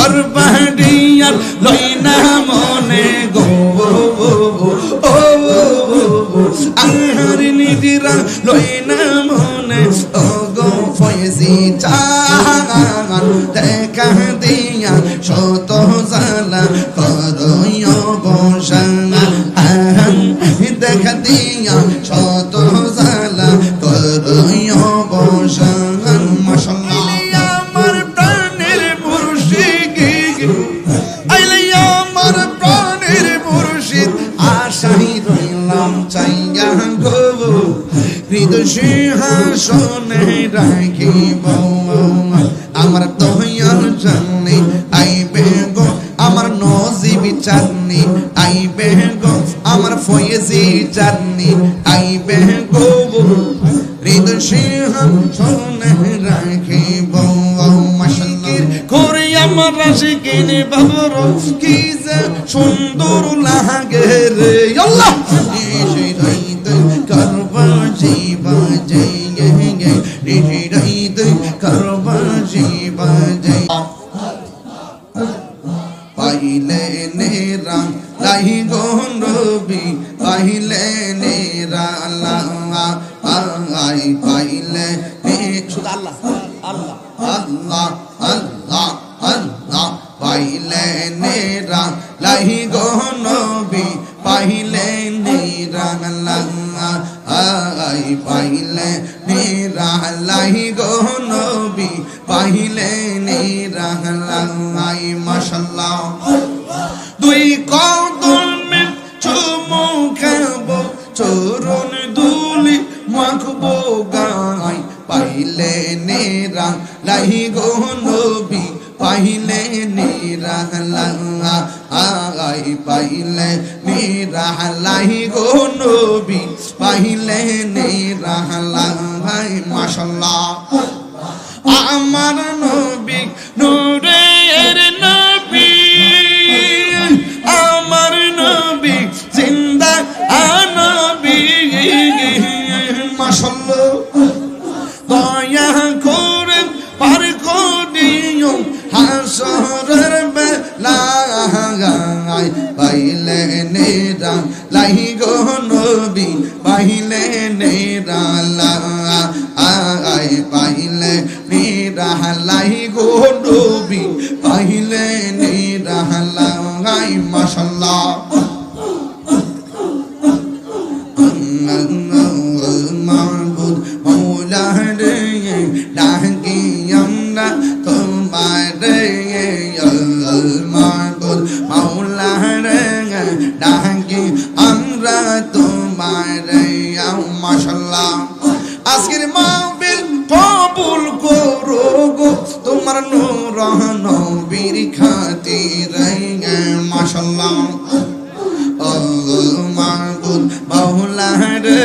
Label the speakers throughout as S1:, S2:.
S1: ঘরবাড়িয়ার লই না মনে গো আর নিজেরা লই না মনে ও গো ফয়েজি চান দেখা দিয়া শত জালা করইও বসান দেখা দিয়া শত জালা করইও বসান মাশাআল্লাহ আমার প্রাণের মুর্শিদ আইলে আমার প্রাণের মুর্শিদ আশাই রইলাম চাইয়া গো হৃদয় সিংহাসনে রাখিব আমার দয়ার জানি আইবে গো আমার নজিব জানি আইবে গো আমার ফয়েজি জানি আইবে গো হৃদয় সিংহাসনে রাখিব মাশাআল্লাহ করে আমার আশিকিন বাবর কি যে সুন্দর লাগে রে আল্লাহ সেই হৃদয় করবা জীবা জয় হৃদয় করবা জীবা জয় পাইলে নেরা লাই গো নবী পাইলে নেরা আল্লাহ আই পাইলে শুধু আল্লাহ আল্লাহ আল্লাহ আল্লাহ আল্লাহ পাইলে নেরা লাই গো নবী পাইলে নেরা আল্লাহ আই পাইলে নেরা লাই গো নবী পাইলে নেরা আল্লাহ মাশাআল্লাহ দুই কদমে চুমু খাবো চরণ ধুলি মাখবো গায় পাইলে নেরা লাই গো নবী পাইলে নেরা আই পাইলে নেরা লাই গো নবী পাইলে নেরা মাশাআল্লাহ আমার নবী নূরের নবী আমার নবী জিন্দা নবী মাশাআল্লাহ দয়া করে পার করিও হাসরের বেলায় পাইলে নেরা লাই গো নবী পাইলে নেরা আই পাইলে নেরা লাই গো নবী পাইলে নেরা লাই মাশাআল্লাহ মাবুদ মৌলা রে ডাকি আমরা তোমার মাবুদ মৌলা রে ডাকি আমরা তোমার মাশাআল্লাহ আজকের মাহফিল কবুল করো গো তোমার নূর নবীর খাতিরে মাশাআল্লাহ মাবুদ মৌলা রে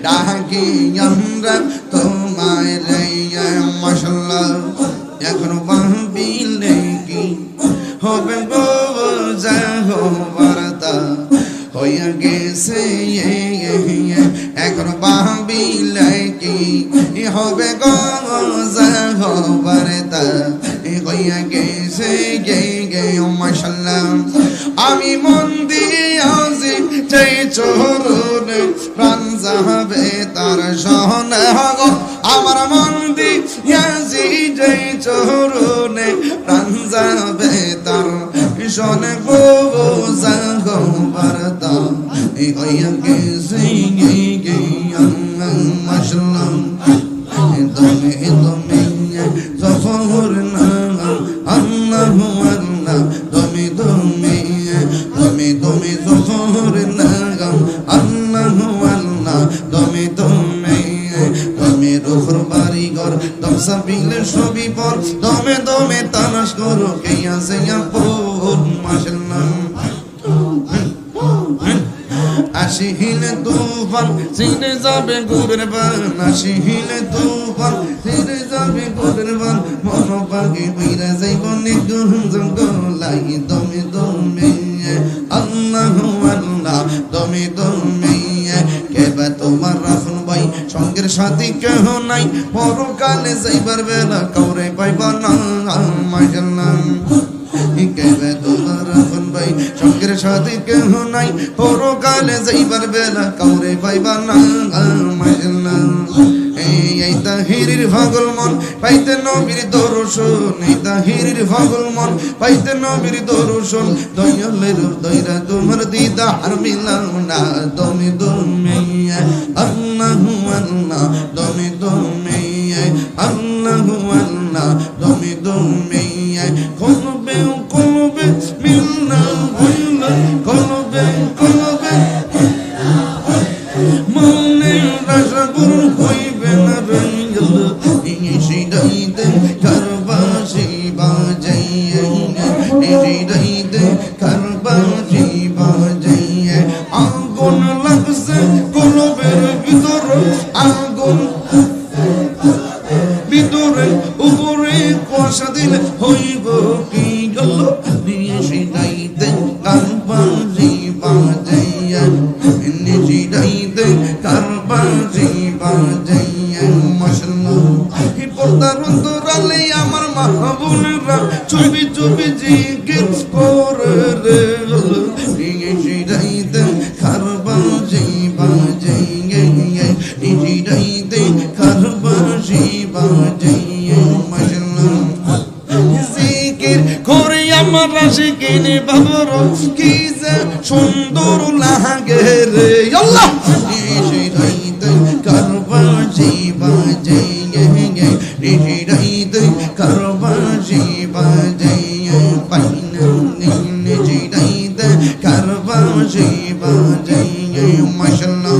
S1: ডাকি আমরা তোমার মাশাআল্লাহ এখন ভাবিলে কি হবে গো যাহো বারতা হইয়া গেছে এখন ভাবিলে কি হবে গো যাহো বারতা হইয়া গেছে মাশাআল্লাহ আমি মন দিয়াছি যেই চরণে প্রাণ যাবে তার সহনে গো আমার মন দিয়াছি যেই চরণে প্রাণ যাবে তার সহনে গো যাগো বারতা হইয়া গেছে মাশাআল্লাহ দমে দমে জফর না আল্লাহু আল্লাহ দমে দমে দমে দমে জফর না আল্লাহু আল্লাহ দমে দমে দমে রুহর বাড়িঘর দম সাবিলে সবই পর দমে দমে তালাশ করো কে আছে আপন মাশাআল্লাহ আসিলে তুফান ছিঁড়ে যাবে গুরের বান আসিলে তুফান ছিঁড়ে যাবে গুরের বান মন পাখি উইরা যাইব নিগুণ জঙ্গলাই দমে দমে আল্লাহু আল্লাহ দমে দমে কেবা তোমার রাখুন ভাই সঙ্গের সাথী কেহ নাই পরকালে যাইবার বেলা কাউরে পাইবা না মাশাআল্লাহ সাথে কেহ নাই পরকালে যাইবার বেলা কাউরে পাইবা না মাশাআল্লাহ এই তাহিরির পাগল মন পাইতে নবীর দর্শন এই তাহিরির পাগল মন পাইতে নবীর দর্শন দয়ালের দয়রা তোমার দিদার মিলাও না তুমি আল্লাহু আল্লাহ তুমি আল্লাহু আল্লাহ তুমি কলবে কলবে মিলনা হইলা কলবে কলবে মনে রাজা গুরু হইবে না রইল এই দাইতে কারবাসি বাজাইয়ে এই দাইতে কারবাসি বাজাইয়ে আগুন লাগছে কলবের ভিতর আগুন ভিতরে উপরে কুয়াশা দিলে হইব কি গেল নিশি দাইতে কারবাসি বাজাইয়ে নিশি দাইতে কারবাসি বাজাইয়ে মাশাআল্লাহ পর্দার অন্তরালে আমার মা বোনেরা চুপি চুপি জিকির করে রে নিশি দাইতে কারবাসি বাজাইয়ে নিশি দাইতে কারবাসি বাজাইয়ে মাশাআল্লাহ জিকির করে আমার আশিকিনে বাবার কি যে সুন্দর লাগে রে আল্লাহ নিশি দাইতে কারবাসি বাজাইয়ে নিশি দাইতে কারবাসি বাজাইয়ে পাইনা নিশি দাইতে কারবাসি বাজাইয়ে মাশাআল্লাহ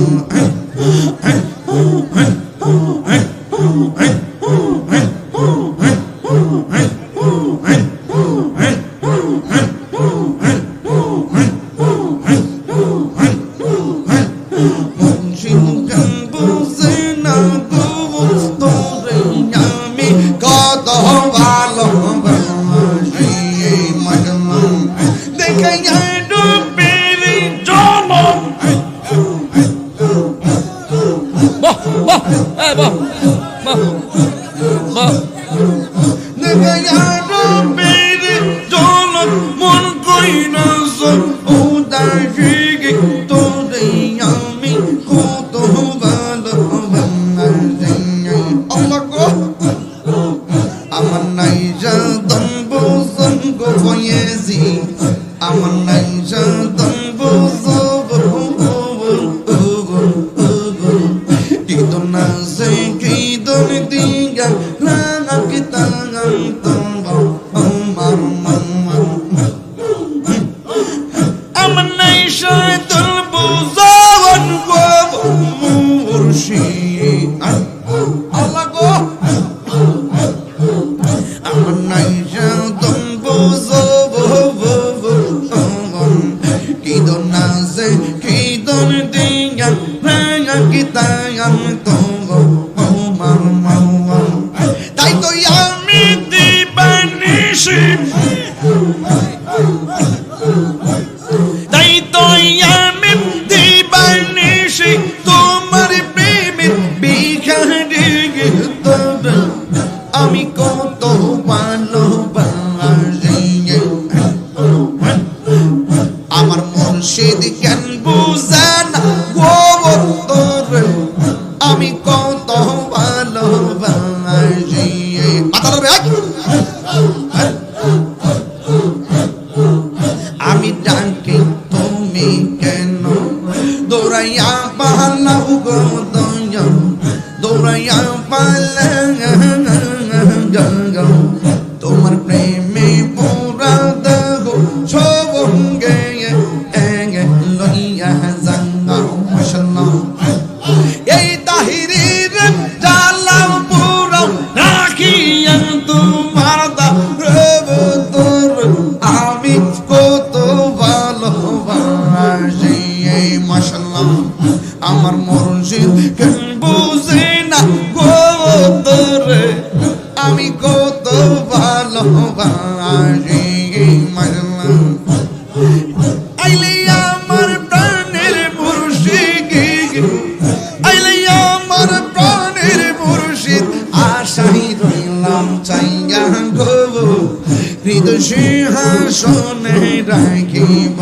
S2: She
S1: সিংহাসনে রাখিব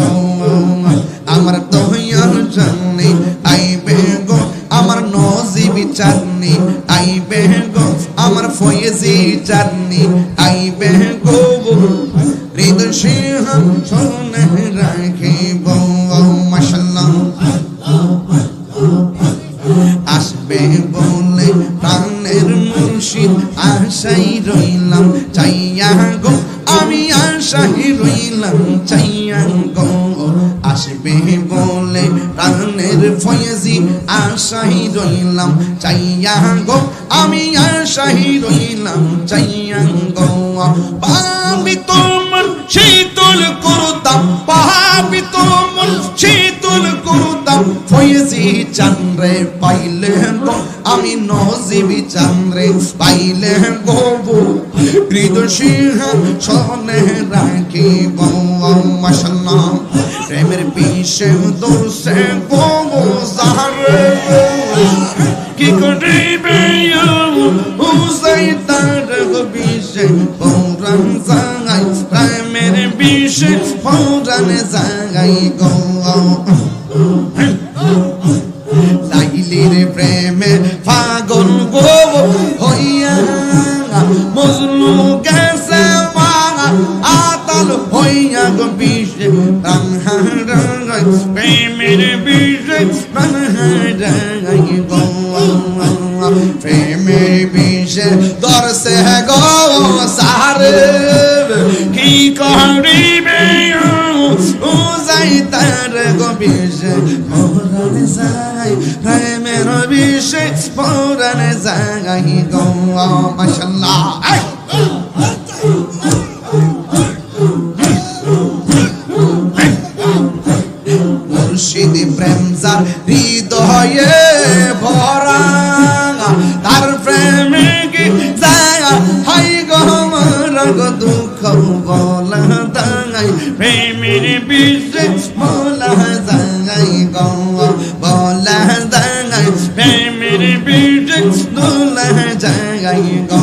S1: আমার দয়াল জানি আইবে গো আমার নজিবি চাঁদনি আইবে গো আমার ফয়েজি চাঁদনি আইবে গো হৃদয় সিংহাসনে রাখিব মাশাআল্লাহ আসবে বলে প্রাণের মুর্শিদ আশাই রইলাম চাইয়া গো আমি আশাই রইলাম চাইয়া গো আসবে বলে প্রাণের ফয়েজি আশাই রইলাম চাইয়া গো আমি আশাই রইলাম চাইয়া গো পাবি তোমার শীতল করতাম পাবি তোমার শীতল করতাম ফয়েজি চান্দ্রে পাইলে গো আমি নজিবি চান্দ্রে পাইলে গো হৃদয় সিংহাসনে রাখিব মাশাআল্লাহ প্রেমের বিষে দোষে গো জাহারে কি করিবে হুসাই তার গো বিষে পৌরাণ জাগাই প্রেমের বিষে পৌরাণ জাগাই গো লাইলির প্রেমে পাগল গো হইয়া মজনু গেছে আতাল হইয়া গো বিষে প্রাণ হারাই প্রেমের বিষে প্রাণ হারাই গো প্রেমের বিষে দরসে গো সারে কি করিবে উজাই তার গো বিষে পৌরাণ জাগাই প্রেমের বিষে পৌরাণ জাগাই গো মাশাআল্লাহ মুর্শিদ প্রেম যার হৃদয়ে ভরা তার প্রেমে কি জাগা হাই গো আমার গো দুঃখ বলা দাই প্রেমের বিষে বলা জাগাই গো বলা দাই প্রেমের বিষে দোলা জাগাই গো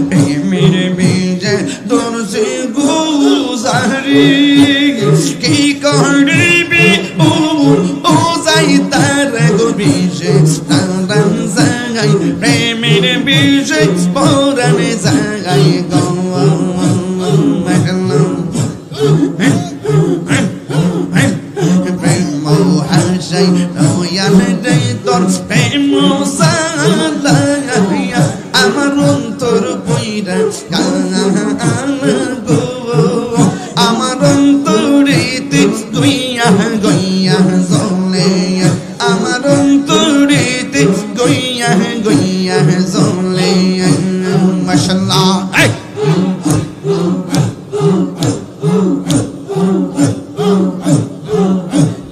S1: প্রেমের বিষে দোরসে গুজারি কি করিবি ও যাই তার গো বিষে প্রাণ জাগাই প্রেমের বিষে পৌরাণ জাগাই গো প্রেম হাসাই রয়াল দেই তোর প্রেম সালাইয়া আমার অন্তর বইরা গো আমার অন্তরেতে গইয়া গইয়া জ্বলে আমার অন্তরেতে গইয়া গইয়া জ্বলে মাশাআল্লাহ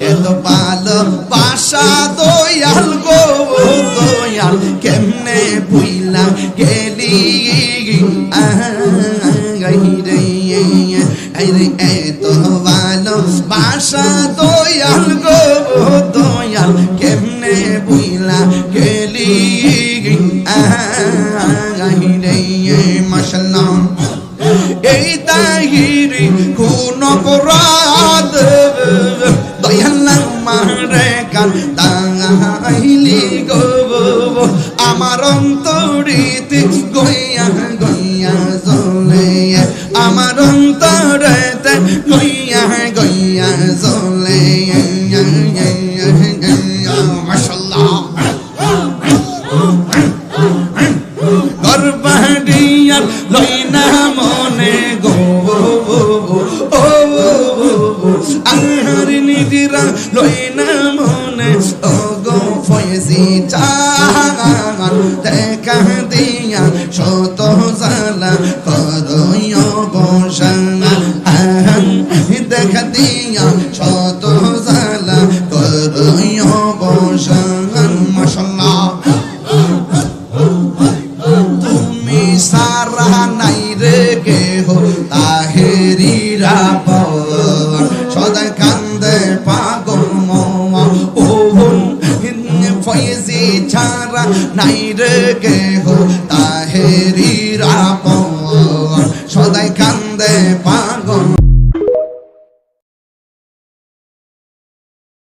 S1: এত ভালোবাসা দয়াল গো দয়াল কেমনে বুইলাম গেলি এত ভালোবাসা দয়াল গো দয়াল কেমনে বুইলা গেলি মাশাআল্লাহ এই তাহিরি কোন অপরাধ দয়াল মারে কান তাইলি গো আমার অন্তরিতে গইয়া গইয়া জ্বলে আমার অন্তরেতে গইয়া গইয়া জ্বলে মাশাআল্লাহ গর্বাডিয়ার লইনা মনে গো আর নিদিরা লইনা মনে ও গো ফয়েজি চান দেখা দিয়া শত জালা করয় বসানা দেখা দিয়া শত জালা করয় বসানা মাশাআল্লাহ তুমি সারা নাই রে কে হো তাহেরিরা